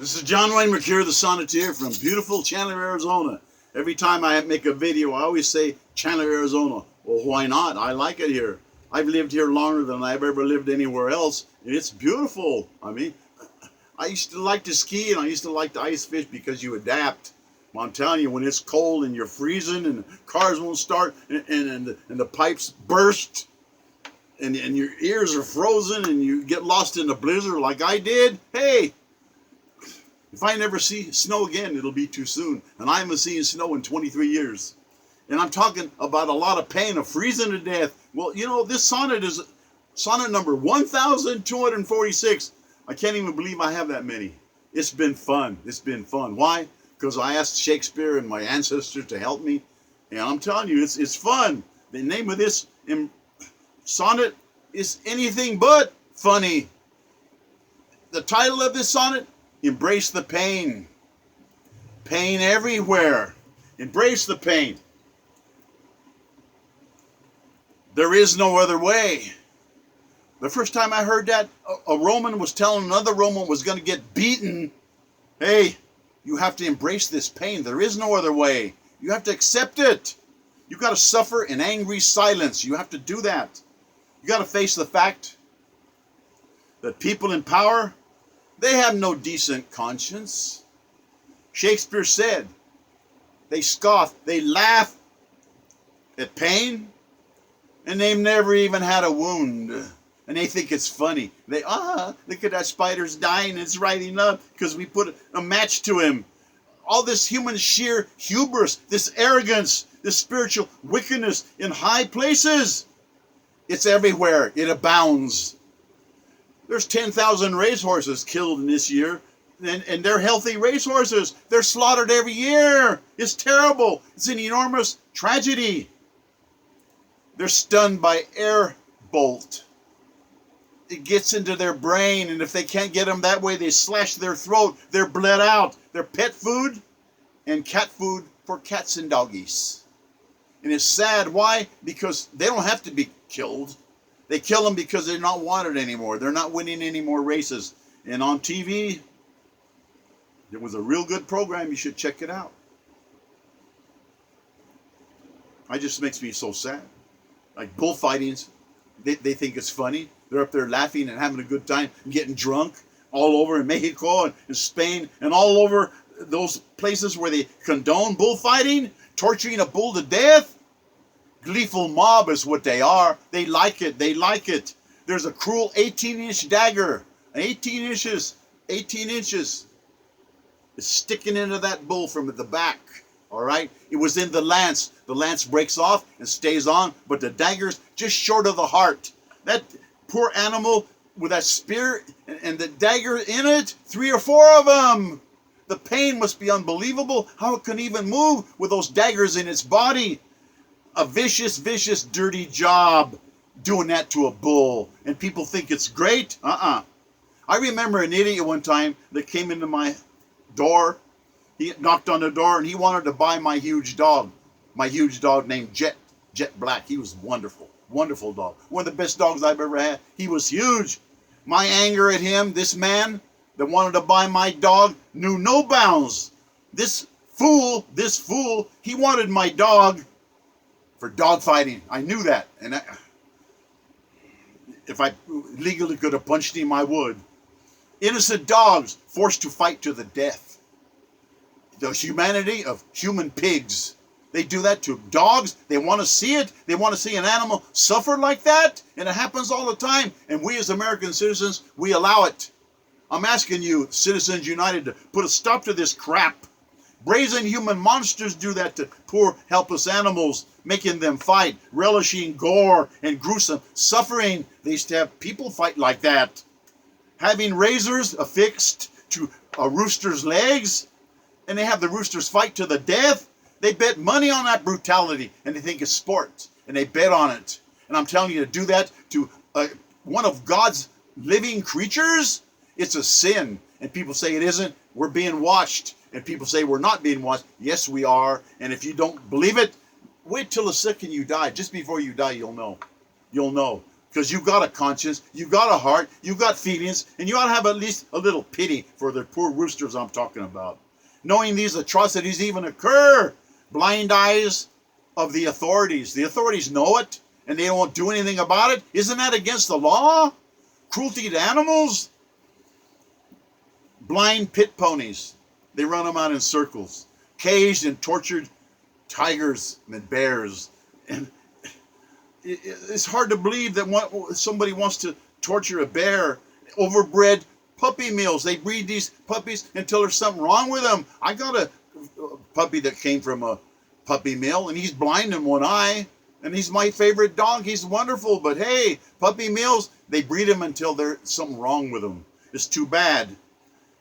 This is John Wayne Mercure, the Sonneteer from beautiful Chandler, Arizona. Every time I make a video, I always say Chandler, Arizona. Well, why not? I like it here. I've lived here longer than I've ever lived anywhere else, and it's beautiful. I mean, I used to like to ski, and I used to like to ice fish because you adapt. Well, I'm telling you, when it's cold and you're freezing and cars won't start and the pipes burst and your ears are frozen and you get lost in a blizzard like I did, hey, if I never see snow again, it'll be too soon. And I haven't seen snow in 23 years. And I'm talking about a lot of pain of freezing to death. Well, you know, this sonnet is sonnet number 1,246. I can't even believe I have that many. It's been fun. It's been fun. Why? Because I asked Shakespeare and my ancestors to help me. And I'm telling you, it's fun. The name of this sonnet is anything but funny. The title of this sonnet, Embrace the Pain. Pain everywhere. Embrace the pain. There is no other way. The first time I heard that, a Roman was telling another Roman was going to get beaten. Hey, you have to embrace this pain. There is no other way. You have to accept it. You got to suffer in angry silence. You have to do that. You got to face the fact that people in power, they have no decent conscience. Shakespeare said, they scoff, they laugh at pain, and they've never even had a wound. And they think it's funny. They, look at that spider's dying, it's rising up because we put a match to him. All this human sheer hubris, this arrogance, this spiritual wickedness in high places, it's everywhere. It abounds. There's 10,000 racehorses killed in this year, and they're healthy racehorses. They're slaughtered every year. It's terrible. It's an enormous tragedy. They're stunned by air bolt. It gets into their brain, and if they can't get them that way, they slash their throat. They're bled out. They're pet food and cat food for cats and doggies. And it's sad. Why? Because they don't have to be killed. They kill them because they're not wanted anymore. They're not winning any more races. And on TV, it was a real good program. You should check it out. It just makes me so sad. Like bullfightings, they think it's funny. They're up there laughing and having a good time and getting drunk all over in Mexico and Spain and all over those places where they condone bullfighting, torturing a bull to death. Gleeful mob is what they are. They like it. They like it. There's a cruel 18-inch dagger. 18 inches. It's sticking into that bull from the back. All right? It was in the lance. The lance breaks off and stays on, but the dagger's just short of the heart. That poor animal with that spear and the dagger in it, 3 or 4 of them. The pain must be unbelievable. How it can even move with those daggers in its body. A vicious, vicious, dirty job doing that to a bull. And people think it's great. I remember an idiot one time that came into my door. He knocked on the door and he wanted to buy my huge dog. My huge dog named Jet Black. He was wonderful. Wonderful dog. One of the best dogs I've ever had. He was huge. My anger at him, this man that wanted to buy my dog, knew no bounds. This fool, he wanted my dog for dog fighting. I knew that. And if I legally could have punched him, I would. Innocent dogs forced to fight to the death. The humanity of human pigs. They do that to dogs. They want to see it. They want to see an animal suffer like that. And it happens all the time. And we as American citizens, we allow it. I'm asking you, Citizens United, to put a stop to this crap. Brazen human monsters do that to poor, helpless animals, making them fight, relishing gore and gruesome suffering. They used to have people fight like that. Having razors affixed to a rooster's legs, and they have the roosters fight to the death. They bet money on that brutality, and they think it's sport, and they bet on it. And I'm telling you, to do that to one of God's living creatures, it's a sin. And people say it isn't. We're being watched. And people say we're not being watched. Yes, we are. And if you don't believe it, wait till the second you die. Just before you die, you'll know. You'll know. Because you got a conscience, you got a heart, you got feelings, and you ought to have at least a little pity for the poor roosters I'm talking about. Knowing these atrocities even occur, blind eyes of the authorities. The authorities know it, and they won't do anything about it. Isn't that against the law? Cruelty to animals? Blind pit ponies. They run them out in circles. Caged and tortured tigers and bears. And it's hard to believe that somebody wants to torture a bear. Overbred puppy mills. They breed these puppies until there's something wrong with them. I got a puppy that came from a puppy mill, and he's blind in one eye, and he's my favorite dog. He's wonderful, but hey, puppy mills, they breed them until there's something wrong with them. It's too bad.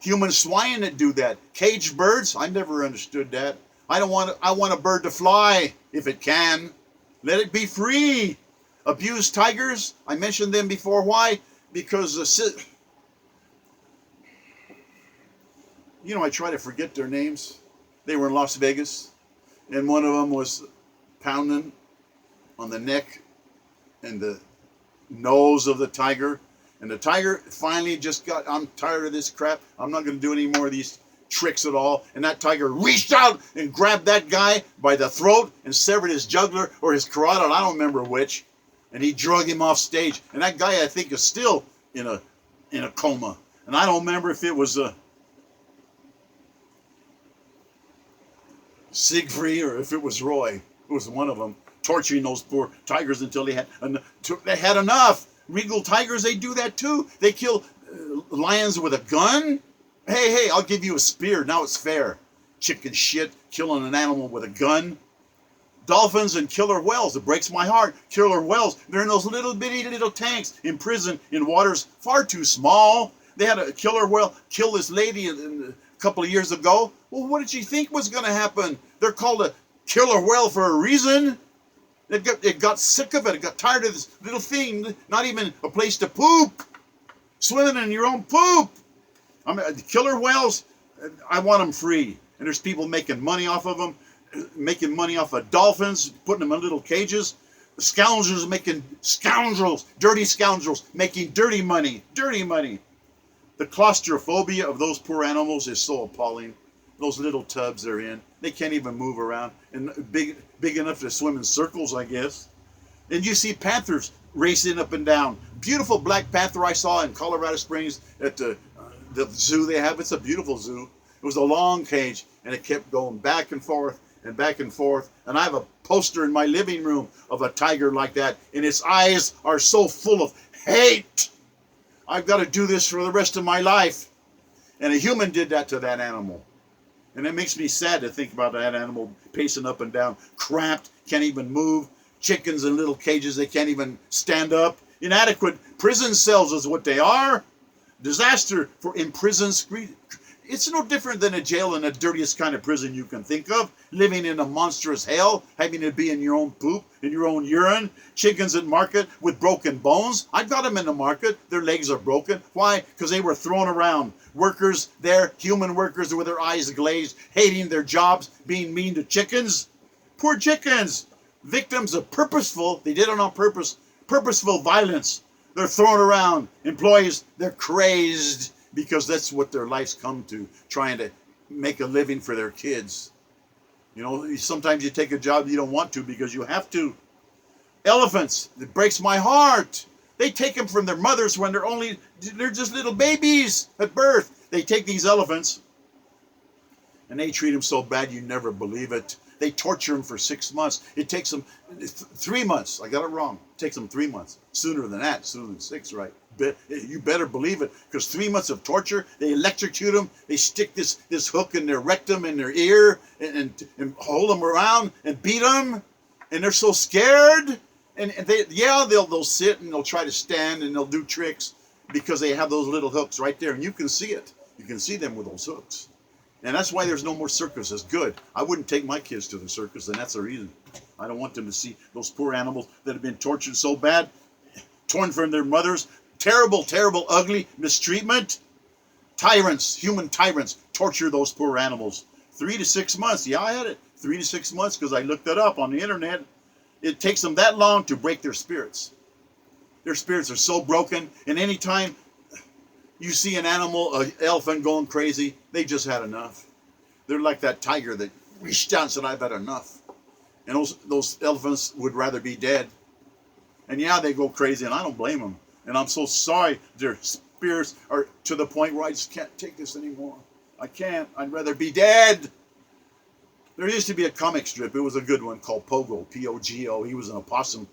Human swine that do that. Caged birds, I never understood that. I want a bird to fly if it can. Let it be free. Abused tigers, I mentioned them before. Why? Because I try to forget their names. They were in Las Vegas, and one of them was pounding on the neck and the nose of the tiger. And the tiger finally just got, I'm tired of this crap. I'm not going to do any more of these tricks at all. And that tiger reached out and grabbed that guy by the throat and severed his jugular or his carotid, I don't remember which. And he drug him off stage. And that guy, I think, is still in a coma. And I don't remember if it was Siegfried or if it was Roy. It was one of them, torturing those poor tigers until they had enough. Regal tigers, they do that too. They kill lions with a gun. Hey, I'll give you a spear. Now it's fair. Chicken shit, killing an animal with a gun. Dolphins and killer whales. It breaks my heart. Killer whales, they're in those little bitty little tanks imprisoned in waters far too small. They had a killer whale kill this lady a couple of years ago. Well, what did she think was going to happen? They're called a killer whale for a reason. It got sick of it. It got tired of this little thing. Not even a place to poop. Swimming in your own poop. The killer whales, I want them free. And there's people making money off of them. Making money off of dolphins. Putting them in little cages. Dirty scoundrels making dirty money. Dirty money. The claustrophobia of those poor animals is so appalling. Those little tubs they're in. They can't even move around. And big enough to swim in circles, I guess. And you see panthers racing up and down. Beautiful black panther I saw in Colorado Springs at the zoo they have. It's a beautiful zoo. It was a long cage, and it kept going back and forth and back and forth. And I have a poster in my living room of a tiger like that, and its eyes are so full of hate. I've got to do this for the rest of my life. And a human did that to that animal. And it makes me sad to think about that animal pacing up and down, cramped, can't even move. Chickens in little cages, they can't even stand up. Inadequate prison cells is what they are. Disaster for imprisoned. It's no different than a jail in the dirtiest kind of prison you can think of. Living in a monstrous hell, having to be in your own poop, in your own urine. Chickens at market with broken bones. I've got them in the market. Their legs are broken. Why? Because they were thrown around. Workers there, human workers with their eyes glazed, hating their jobs, being mean to chickens. Poor chickens. Victims of they did it on purpose, purposeful violence. They're thrown around. Employees, they're crazed because that's what their lives come to, trying to make a living for their kids. Sometimes you take a job you don't want to because you have to. Elephants, it breaks my heart. They take them from their mothers when they're just little babies at birth. They take these elephants and they treat them so bad you never believe it. They torture them for 6 months. It takes them 3 months. I got it wrong. It takes them 3 months. Sooner than 6, right? You better believe it, because 3 months of torture, they electrocute them. They stick this hook in their rectum, in their ear, and hold them around and beat them. And they're so scared. And they'll sit and they'll try to stand and they'll do tricks because they have those little hooks right there. And you can see it. You can see them with those hooks. And that's why there's no more circuses. Good. I wouldn't take my kids to the circus, and that's the reason. I don't want them to see those poor animals that have been tortured so bad, torn from their mothers. Terrible, terrible, ugly mistreatment. Tyrants, human tyrants, torture those poor animals. 3 to 6 months. Yeah, I had it. 3 to 6 months because I looked it up on the internet. It takes them that long to break their spirits. Their spirits are so broken. And anytime you see an animal, an elephant going crazy, they just had enough. They're like that tiger that reached out and said, I've had enough. And those elephants would rather be dead. And yeah, they go crazy, and I don't blame them. And I'm so sorry their spirits are to the point where I just can't take this anymore. I can't. I'd rather be dead. There used to be a comic strip. It was a good one called Pogo, P-O-G-O. He was an opossum.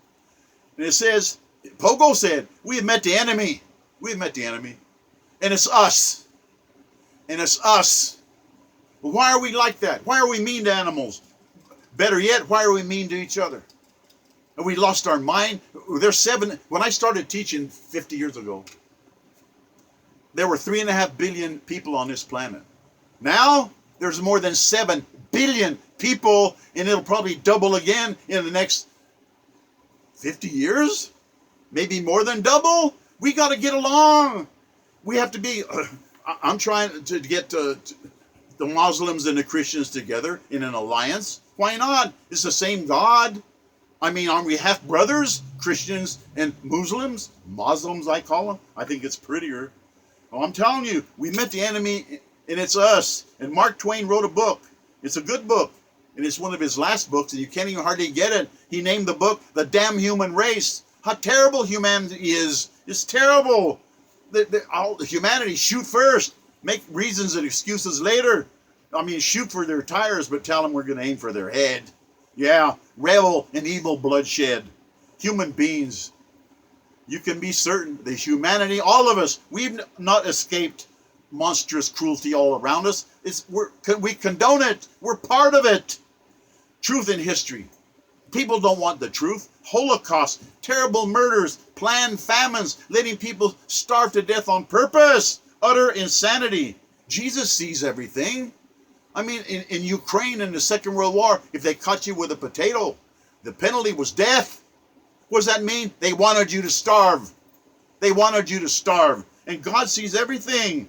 And it says, Pogo said, we have met the enemy. We have met the enemy. And it's us. And it's us. Well, why are we like that? Why are we mean to animals? Better yet, why are we mean to each other? Have we lost our mind? When I started teaching 50 years ago, there were 3.5 billion people on this planet. Now, there's more than 7 billion people, and it'll probably double again in the next 50 years. Maybe more than double. We got to get along. We have to be, I'm trying to get the Muslims and the Christians together in an alliance. Why not? It's the same God. I mean, aren't we half brothers? Christians and Muslims? Muslims, I call them. I think it's prettier. Well, I'm telling you, we met the enemy, and it's us. And Mark Twain wrote a book. It's a good book. And it's one of his last books, and you can't even hardly get it. He named the book The Damn Human Race. How terrible humanity is. It's terrible. All humanity, shoot first. Make reasons and excuses later. I mean, shoot for their tires, but tell them we're going to aim for their head. Yeah, revel in evil bloodshed. Human beings, you can be certain that humanity, all of us, we've not escaped monstrous cruelty all around us. We condone it. We're part of it. Truth in history. People don't want the truth. Holocaust, terrible murders, planned famines, letting people starve to death on purpose. Utter insanity. Jesus sees everything. I mean, in Ukraine in the Second World War, if they caught you with a potato, the penalty was death. What does that mean? They wanted you to starve. They wanted you to starve. And God sees everything.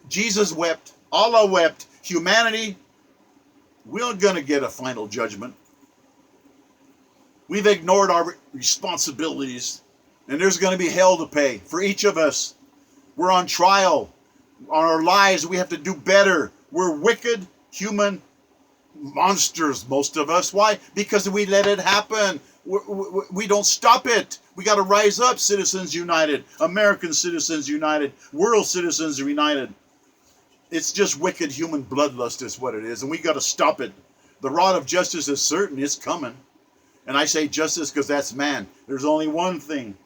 Jesus wept. Allah wept. Humanity, we're going to get a final judgment. We've ignored our responsibilities, and there's going to be hell to pay for each of us. We're on trial. On our lives, we have to do better. We're wicked human monsters, most of us. Why? Because we let it happen. We don't stop it. We got to rise up, Citizens United, American Citizens United, World Citizens United. It's just wicked human bloodlust is what it is, and we got to stop it. The rod of justice is certain. It's coming. And I say justice because that's man. There's only one thing.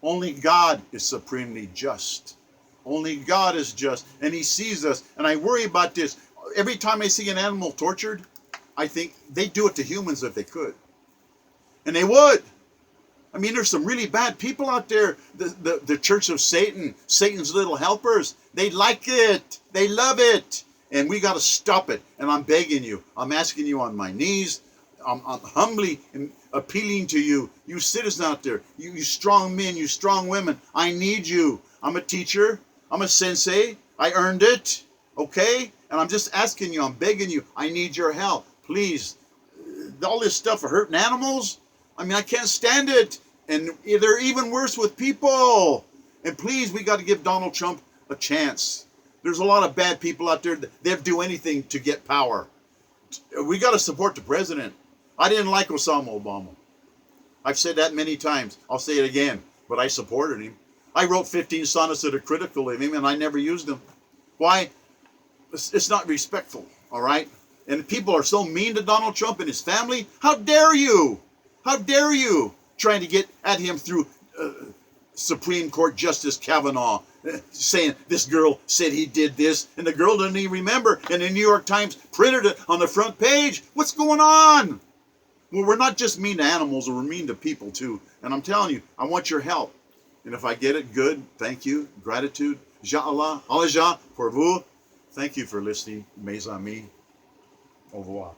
Only God is supremely just. Only God is just, and he sees us. And I worry about this. Every time I see an animal tortured, I think they'd do it to humans if they could. And they would. I mean, there's some really bad people out there. The Church of Satan, Satan's little helpers, they like it. They love it. And we got to stop it. And I'm begging you. I'm asking you on my knees. I'm humbly appealing to you, you citizens out there, you strong men, you strong women. I need you. I'm a teacher. I'm a sensei. I earned it. Okay? And I'm just asking you, I'm begging you, I need your help. Please. All this stuff of hurting animals, I mean, I can't stand it. And they're even worse with people. And please, we got to give Donald Trump a chance. There's a lot of bad people out there that they'll do anything to get power. We got to support the president. I didn't like Osama Obama. I've said that many times. I'll say it again. But I supported him. I wrote 15 sonnets that are critical of him, and I never used them. Why? It's not respectful, all right? And people are so mean to Donald Trump and his family. How dare you? How dare you? Trying to get at him through Supreme Court Justice Kavanaugh, saying this girl said he did this, and the girl didn't even remember, and the New York Times printed it on the front page. What's going on? Well, we're not just mean to animals, we're mean to people too. And I'm telling you, I want your help. And if I get it, good. Thank you. Gratitude. Inch'Allah. Allah pour vous. Thank you for listening. Mes amis. Au revoir.